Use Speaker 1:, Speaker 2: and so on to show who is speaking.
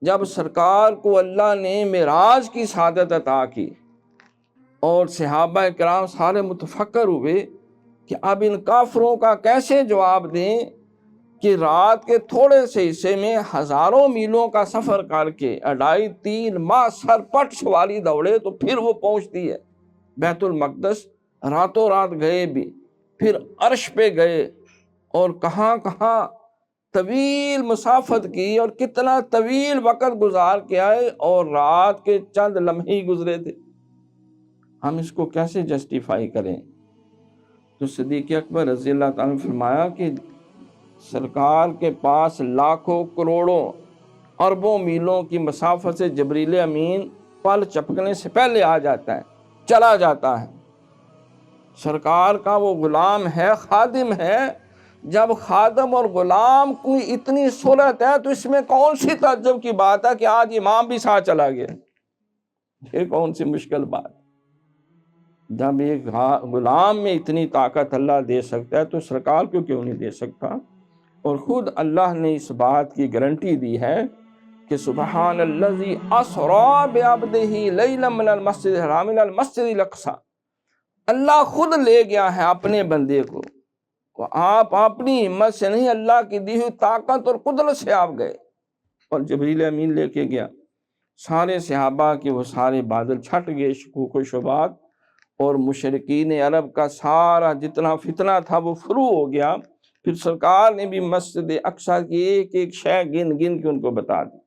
Speaker 1: جب سرکار کو اللہ نے معراج کی سعادت عطا کی اور صحابہ کرام سارے متفکر ہوئے کہ اب ان کافروں کا کیسے جواب دیں کہ رات کے تھوڑے سے حصے میں ہزاروں میلوں کا سفر کر کے 2.5-3 ماہ سر پٹ سواری دوڑے تو پھر وہ پہنچتی ہے بیت المقدس، راتوں رات گئے بھی، پھر عرش پہ گئے اور کہاں کہاں طویل مسافت کی اور کتنا طویل وقت گزار کے آئے اور رات کے چند لمحے ہی گزرے تھے۔ ہم اس کو کیسے جسٹیفائی کریں؟ تو صدیق اکبر رضی اللہ تعالیٰ نے فرمایا کہ سرکار کے پاس لاکھوں کروڑوں اربوں میلوں کی مسافت سے جبریل امین پل چپکنے سے پہلے آ جاتا ہے، چلا جاتا ہے۔ سرکار کا وہ غلام ہے، خادم ہے۔ جب خادم اور غلام کی اتنی صورت ہے تو اس میں کون سی تعجب کی بات ہے کہ آج امام بھی ساتھ چلا گیا؟ یہ کون سی مشکل بات؟ جب ایک غلام میں اتنی طاقت اللہ دے سکتا ہے تو سرکار کو کیوں نہیں دے سکتا؟ اور خود اللہ نے اس بات کی گارنٹی دی ہے کہ سبحان الذی اسری بعبدہ لیلا من المسجد الحرام الی المسجد الاقصی، اللہ خود لے گیا ہے اپنے بندے کو، آپ اپنی ہمت سے نہیں، اللہ کی دی ہوئی طاقت اور قدرت سے آپ گئے اور جبریل امین لے کے گیا۔ سارے صحابہ کے وہ سارے بادل چھٹ گئے، شکوک و شبہات، اور مشرکین عرب کا سارا جتنا فتنہ تھا وہ فرو ہو گیا۔ پھر سرکار نے بھی مسجد اقصی کی ایک ایک شے گن گن کے ان کو بتا دی۔